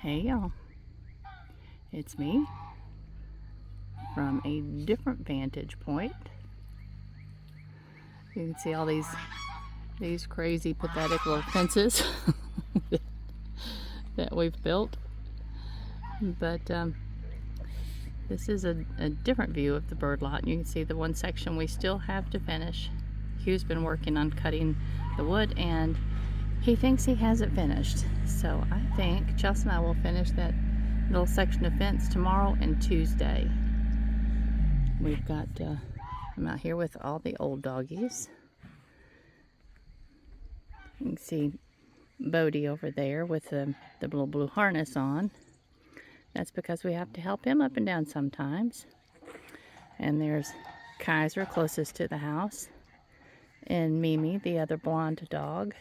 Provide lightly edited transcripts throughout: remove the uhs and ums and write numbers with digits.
Hey y'all, it's me from a different vantage point. You can see all these crazy pathetic little fences that we've built, but this is a different view of the bird lot. You can see the one section we still have to finish. Hugh's been working on cutting the wood and he thinks he has it finished, so I think Chelsea and I will finish that little section of fence tomorrow and Tuesday. We've got I'm out here with all the old doggies. You can see Bodie over there with the little blue harness on. That's because we have to help him up and down sometimes. And there's Kaiser closest to the house, and Mimi, the other blonde dog,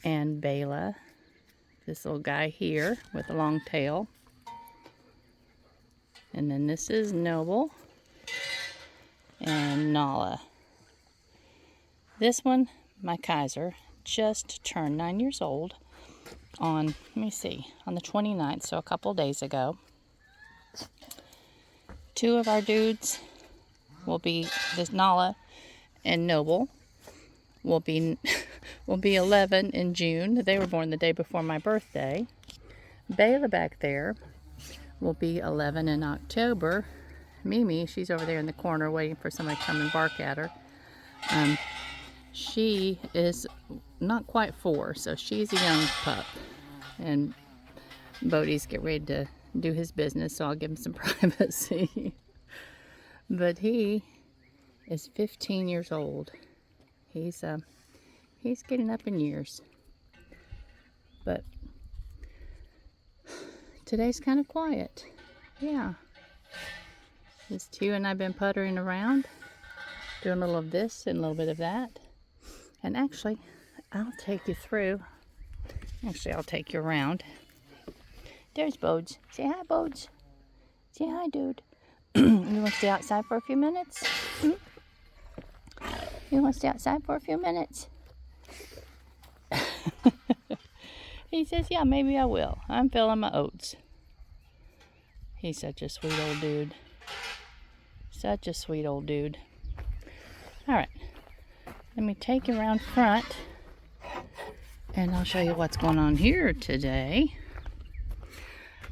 and Bela, this little guy here with a long tail. And then this is Noble and Nala. This one, my Kaiser, just turned 9 years old on, let me see, on the 29th, so a couple days ago. Two of our dudes will be, this Nala and Noble will be 11 in June. They were born the day before my birthday. Bela back there will be 11 in October. Mimi, she's over there in the corner waiting for somebody to come and bark at her. She is not quite 4, so she's a young pup. And Bodie's getting ready to do his business, so I'll give him some privacy. But he is 15 years old. He's getting up in years. But today's kind of quiet. Yeah. Just Hugh and I've been puttering around, doing a little of this and a little bit of that. And actually, I'll take you through. Actually, I'll take you around. There's Bodes. Say hi, Bodes. Say hi, dude. You want to stay outside for a few minutes? You want to stay outside for a few minutes? He says, yeah, maybe I will. I'm filling my oats. He's such a sweet old dude. Such a sweet old dude. All right. Let me take you around front and I'll show you what's going on here today.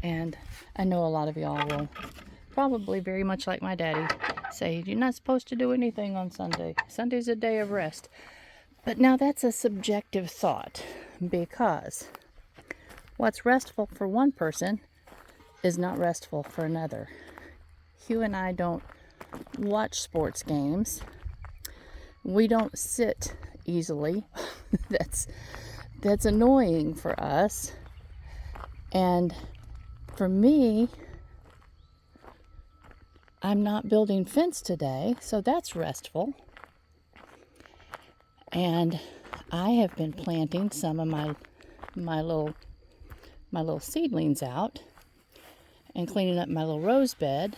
And I know a lot of y'all will probably, very much like my daddy, say you're not supposed to do anything on Sunday. Sunday's a day of rest. But now that's a subjective thought, because what's restful for one person is not restful for another. Hugh and I don't watch sports games. We don't sit easily. That's annoying for us. And for me, I'm not building fence today, so that's restful. And I have been planting some of my little seedlings out and cleaning up my little rose bed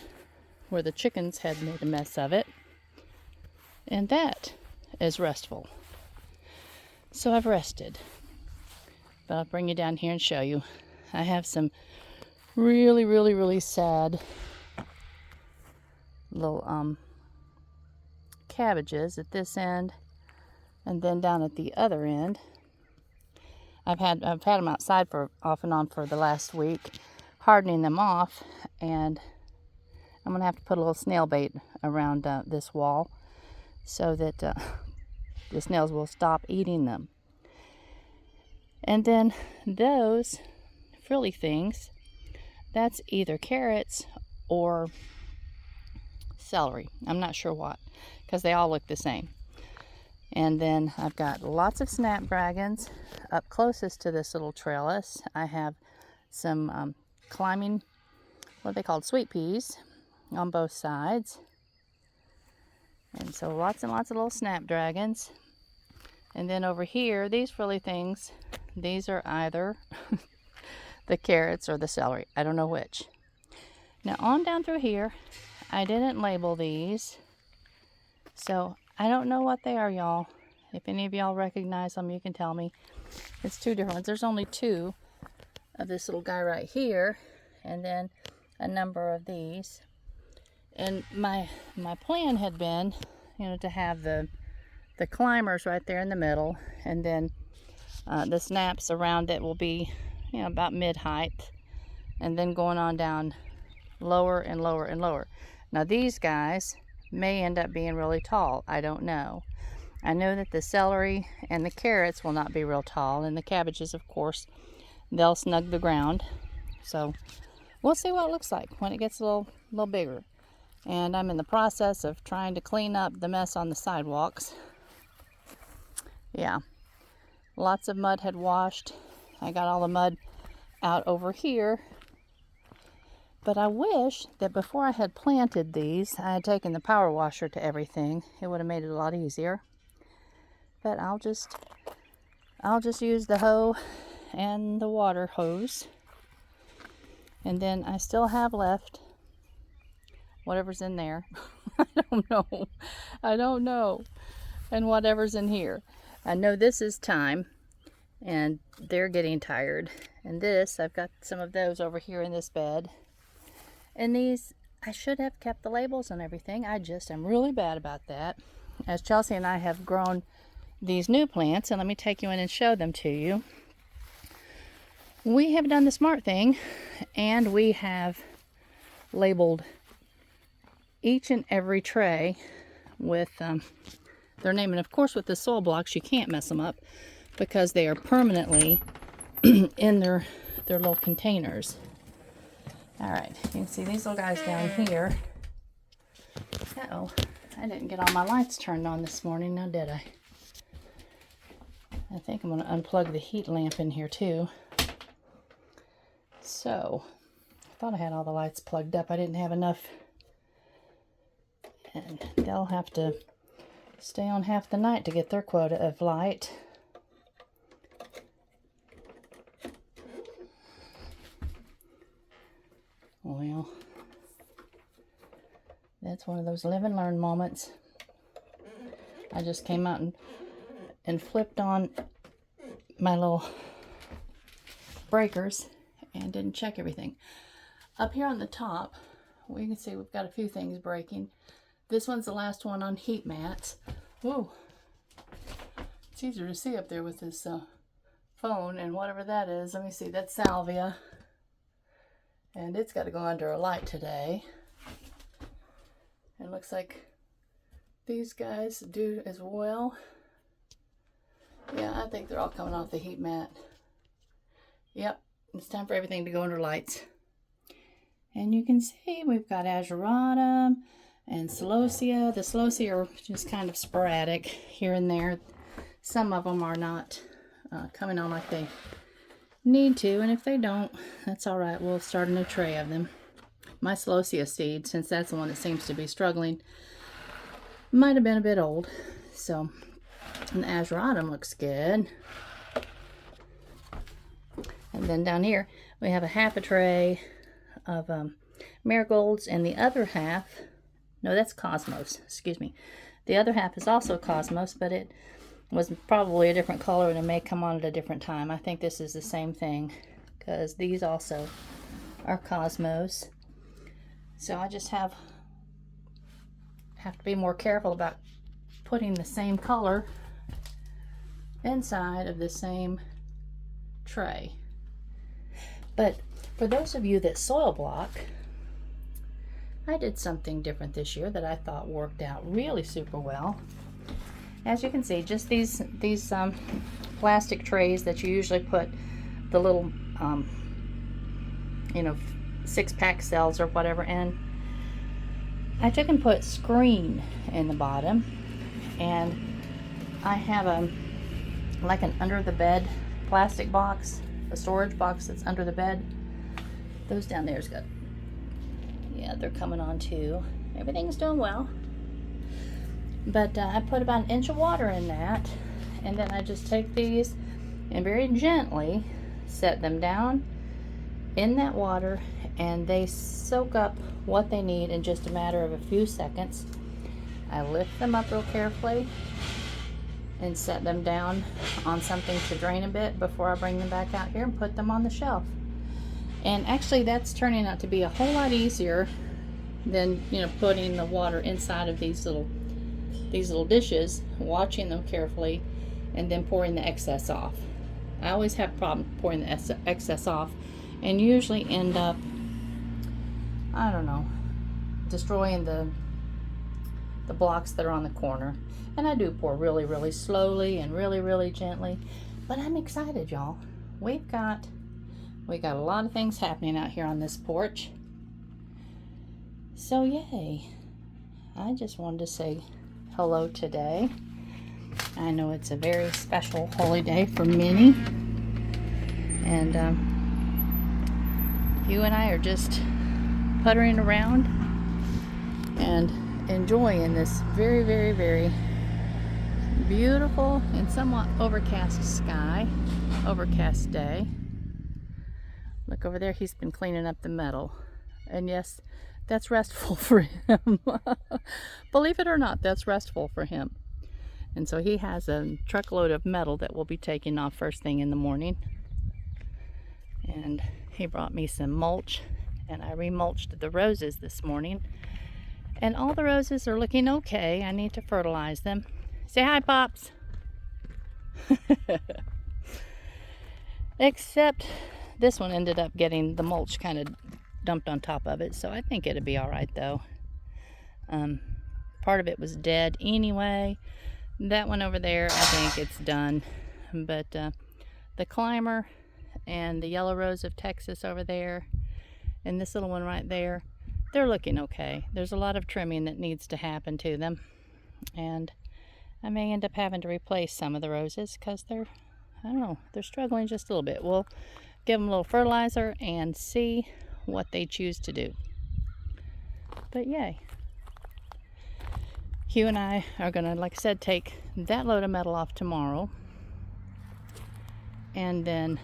where the chickens had made a mess of it. And that is restful. So I've rested. But I'll bring you down here and show you. I have some really, really, really sad little cabbages at this end, and then down at the other end. I've had them outside for off and on for the last week, hardening them off, and I'm gonna have to put a little snail bait around this wall so that the snails will stop eating them. And then those frilly things, that's either carrots or celery. I'm not sure what, because they all look the same. And then I've got lots of snapdragons up closest to this little trellis. I have some climbing, what are they called, sweet peas on both sides. And so lots and lots of little snapdragons. And then over here, these frilly things, these are either the carrots or the celery. I don't know which. Now on down through here, I didn't label these, so I don't know what they are, y'all. If any of y'all recognize them, you can tell me. It's two different ones. There's only two of this little guy right here, and then a number of these. And my plan had been, to have the climbers right there in the middle, and then the snaps around it will be, about mid-height, and then going on down lower and lower and lower. Now these guys may end up being really tall. I don't know. I know that the celery and the carrots will not be real tall, and the cabbages, of course, they'll snug the ground. So we'll see what it looks like when it gets a little bigger. And I'm in the process of trying to clean up the mess on the sidewalks. Yeah, lots of mud had washed. I got all the mud out over here. But I wish that before I had planted these, I had taken the power washer to everything. It would have made it a lot easier. But I'll just use the hoe and the water hose. And then I still have left whatever's in there. I don't know. And whatever's in here. I know this is thyme, and they're getting tired. And this, I've got some of those over here in this bed. And these, I should have kept the labels and everything. I just am really bad about that. As Chelsea and I have grown these new plants, and let me take you in and show them to you. We have done the smart thing, and we have labeled each and every tray with their name. And of course, with the soil blocks, you can't mess them up because they are permanently in their little containers. All right, you can see these little guys down here. Uh-oh, I didn't get all my lights turned on this morning, now did I? I think I'm going to unplug the heat lamp in here too. So, I thought I had all the lights plugged up. I didn't have enough. And they'll have to stay on half the night to get their quota of light. Well, that's one of those live and learn moments. I just came out and flipped on my little breakers and didn't check everything. Up here on the top, we can see we've got a few things breaking. This one's the last one on heat mats. Whoa. It's easier to see up there with this phone and whatever that is. Let me see, that's salvia. And it's got to go under a light today. It looks like these guys do as well. Yeah, I think they're all coming off the heat mat. Yep, it's time for everything to go under lights. And you can see we've got ageratum and celosia. The celosia are just kind of sporadic here and there. Some of them are not coming on like they need to, and if they don't, that's all right. We'll start a new tray of them. My celosia seed, since that's the one that seems to be struggling, might have been a bit old. So, and the ageratum looks good. And then down here, we have a half a tray of marigolds, and the other half, no, that's cosmos, excuse me. The other half is also cosmos, but it was probably a different color and it may come on at a different time. I think this is the same thing because these also are cosmos. So I just have to be more careful about putting the same color inside of the same tray. But for those of you that soil block, I did something different this year that I thought worked out really super well. As you can see, just these plastic trays that you usually put the little, 6-pack cells or whatever in. I took and put screen in the bottom, and I have like an under the bed plastic box, a storage box that's under the bed. Those down there's good. Yeah, they're coming on too. Everything's doing well. But I put about an inch of water in that, and then I just take these and very gently set them down in that water, and they soak up what they need in just a matter of a few seconds. I lift them up real carefully and set them down on something to drain a bit before I bring them back out here and put them on the shelf. And actually that's turning out to be a whole lot easier than, you know, putting the water inside of these little dishes, watching them carefully, and then pouring the excess off. I always have a problem pouring the excess off, and usually end up, I don't know, destroying the blocks that are on the corner. And I do pour really, really slowly and really, really gently. But I'm excited, y'all. We got a lot of things happening out here on this porch. So yay. I just wanted to say hello today. I know it's a very special holy day for many. And you and I are just puttering around and enjoying this very, very, very beautiful and somewhat overcast day. Look over there, he's been cleaning up the metal. And yes, that's restful for him. Believe it or not, that's restful for him. And so he has a truckload of metal that we'll be taking off first thing in the morning. And he brought me some mulch, and I remulched the roses this morning. And all the roses are looking okay. I need to fertilize them. Say hi, Pops. Except this one ended up getting the mulch kind of dumped on top of it, so I think it'll be all right though. Part of it was dead anyway. That one over there, I think it's done. But the climber and the yellow rose of Texas over there, and this little one right there, they're looking okay. There's a lot of trimming that needs to happen to them, and I may end up having to replace some of the roses because they're, I don't know, they're struggling just a little bit. We'll give them a little fertilizer and see what they choose to do. But yay. Hugh and I are gonna, like I said, take that load of metal off tomorrow. And then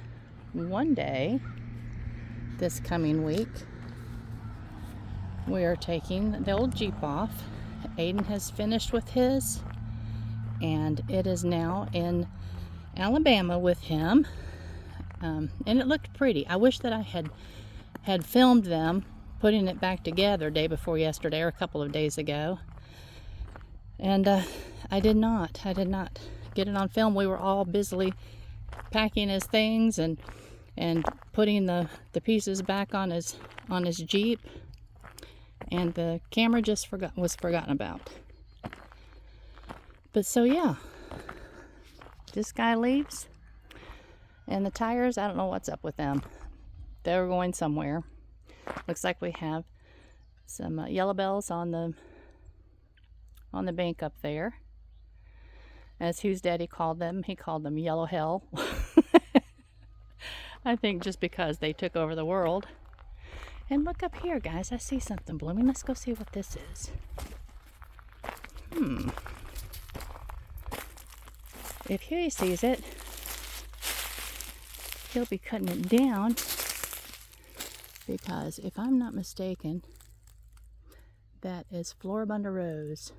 one day, this coming week, we are taking the old Jeep off. Aiden has finished with his, and it is now in Alabama with him. And it looked pretty. I wish that I had filmed them putting it back together day before yesterday or a couple of days ago. And I did not get it on film. We were all busily packing his things and putting the pieces back on his Jeep, and the camera just was forgotten about. But so yeah, this guy leaves, and the tires, I don't know what's up with them. They're going somewhere. Looks like we have some yellow bells on the bank up there. As Hugh's daddy called them, he called them yellow hell. I think just because they took over the world. And look up here, guys. I see something blooming. Let's go see what this is. If Hughie sees it, he'll be cutting it down, because if I'm not mistaken, that is Floribunda Rose.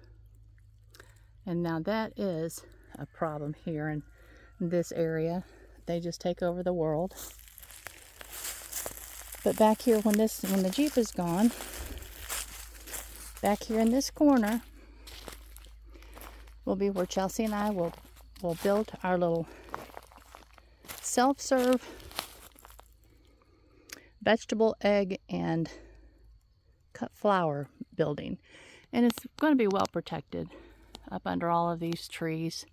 And now that is a problem here in this area. They just take over the world. But back here, when the Jeep is gone, back here in this corner will be where Chelsea and I will build our little self-serve vegetable, egg, and cut flower building. And it's going to be well protected up under all of these trees.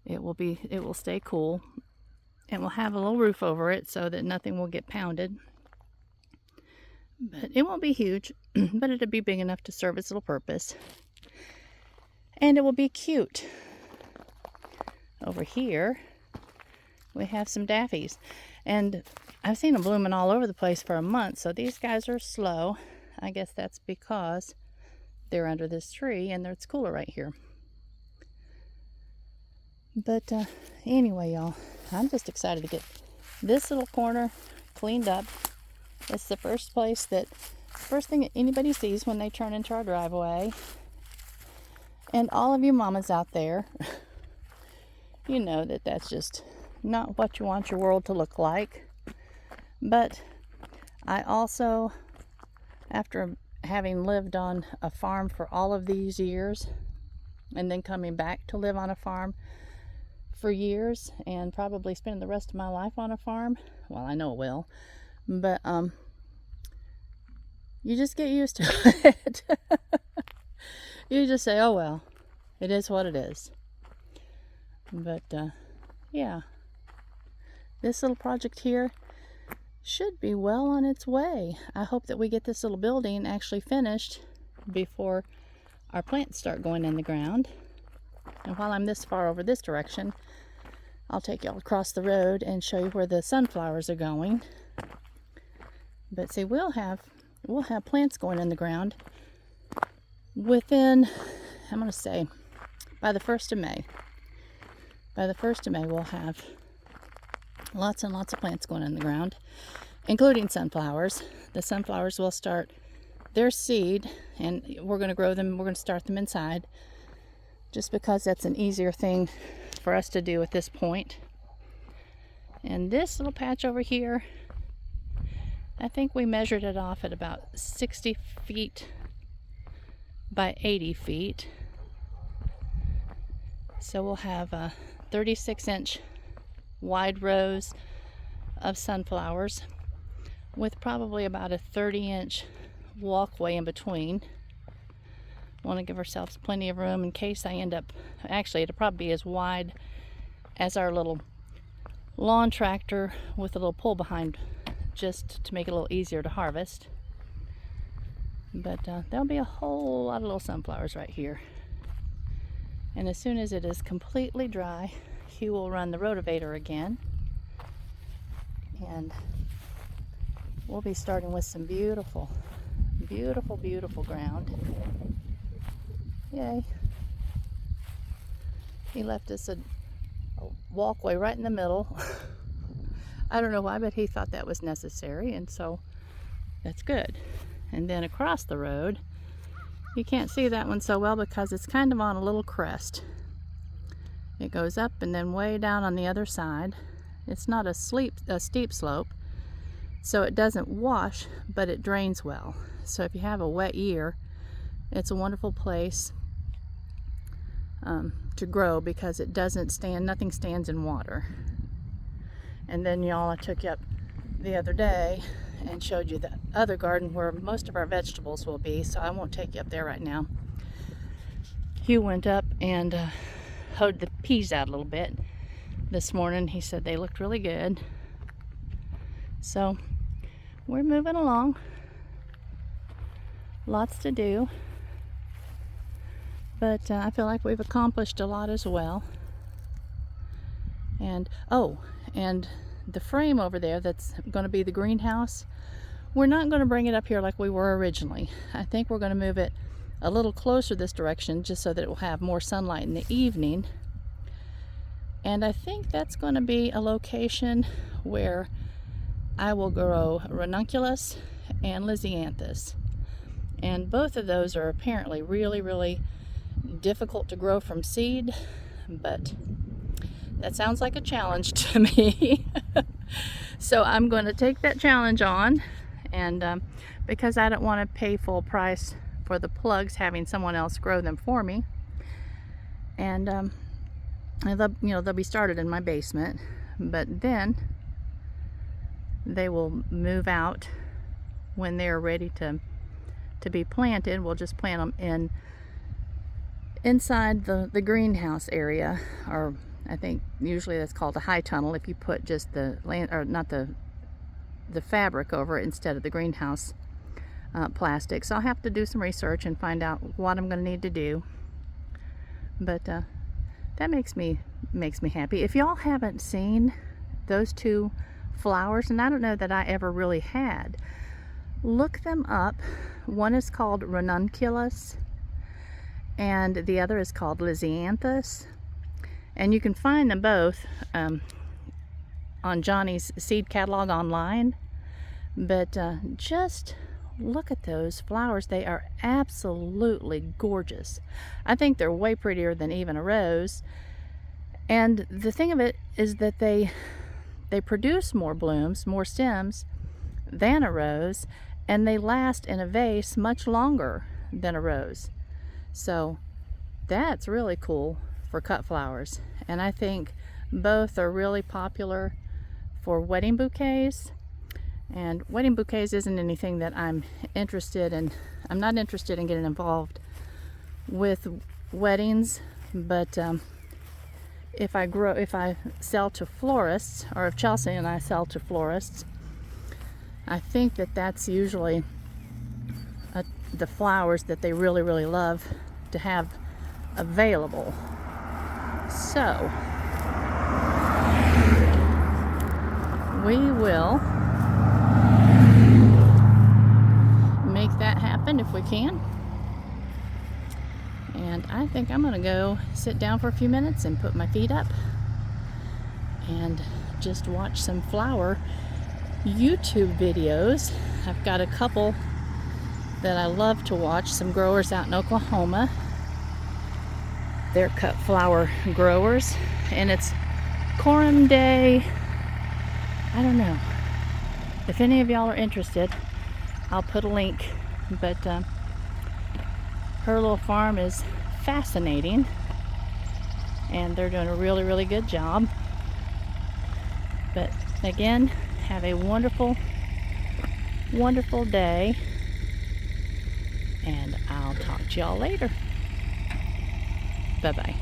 It will stay cool, and we'll have a little roof over it so that nothing will get pounded. But it won't be huge, but it'll be big enough to serve its little purpose. And it will be cute. Over here, we have some daffies. And I've seen them blooming all over the place for a month, so these guys are slow. I guess that's because they're under this tree and it's cooler right here. But anyway, y'all, I'm just excited to get this little corner cleaned up. It's the first thing that anybody sees when they turn into our driveway. And all of you mamas out there, you know that that's just not what you want your world to look like. But I also, after having lived on a farm for all of these years, and then coming back to live on a farm for years, and probably spending the rest of my life on a farm, well, I know it will, but you just get used to it. You just say, oh well, it is what it is. But yeah, this little project here should be well on its way. I hope that we get this little building actually finished before our plants start going in the ground. And while I'm this far over this direction, I'll take y'all across the road and show you where the sunflowers are going. But see, we'll have plants going in the ground within, I'm going to say, by the 1st of May. By the 1st of May, we'll have lots and lots of plants going in the ground, including sunflowers. The sunflowers will start their seed, and we're going to grow them. We're going to start them inside, just because that's an easier thing for us to do at this point. And this little patch over here, I think we measured it off at about 60 feet by 80 feet. So we'll have 36-inch wide rows of sunflowers with probably about a 30-inch walkway in between. Want to give ourselves plenty of room in case I end up, actually it'll probably be as wide as our little lawn tractor with a little pull behind, just to make it a little easier to harvest. But there'll be a whole lot of little sunflowers right here. And as soon as it is completely dry, Hugh will run the rotavator again, and we'll be starting with some beautiful, beautiful, beautiful ground. Yay. He left us a walkway right in the middle. I don't know why, but he thought that was necessary, and so that's good. And then across the road, you can't see that one so well because it's kind of on a little crest. It goes up and then way down on the other side. It's not a steep slope, so it doesn't wash, but it drains well. So if you have a wet year, it's a wonderful place to grow, because it doesn't stand, nothing stands in water. And then y'all, I took you up the other day and showed you the other garden where most of our vegetables will be, so I won't take you up there right now. Hugh went up and hoed the peas out a little bit this morning. He said they looked really good. So we're moving along. Lots to do. But I feel like we've accomplished a lot as well. And oh, and the frame over there that's going to be the greenhouse, we're not going to bring it up here like we were originally. I think we're going to move it a little closer this direction, just so that it will have more sunlight in the evening. And I think that's going to be a location where I will grow ranunculus and lisianthus. And both of those are apparently really, really difficult to grow from seed, but that sounds like a challenge to me. So I'm going to take that challenge on, and because I don't want to pay full price for the plugs, having someone else grow them for me. And they'll be started in my basement, but then they will move out when they're ready to be planted. We'll just plant them inside the greenhouse area, or I think usually that's called a high tunnel if you put just the land, or not the fabric over it instead of the greenhouse plastic. So I'll have to do some research and find out what I'm going to need to do. But that makes me happy. If y'all haven't seen those two flowers, and I don't know that I ever really had, look them up. One is called ranunculus and the other is called lisianthus, and you can find them both on Johnny's seed catalog online. But just look at those flowers. They are absolutely gorgeous. I think they're way prettier than even a rose. And the thing of it is that they produce more blooms, more stems, than a rose, and they last in a vase much longer than a rose. So that's really cool for cut flowers. And I think both are really popular for wedding bouquets. And wedding bouquets isn't anything that I'm interested in. I'm not interested in getting involved with weddings, but if I sell to florists, or if Chelsea and I sell to florists, I think that that's usually the flowers that they really, really love to have available. So we will make that happen if we can. And I think I'm gonna go sit down for a few minutes and put my feet up and just watch some flower YouTube videos. I've got a couple that I love to watch, some growers out in Oklahoma. They're cut flower growers, and it's Coram Day. I don't know. If any of y'all are interested, I'll put a link, but her little farm is fascinating, and they're doing a really, really good job. But again, have a wonderful, wonderful day, and I'll talk to y'all later. Bye-bye.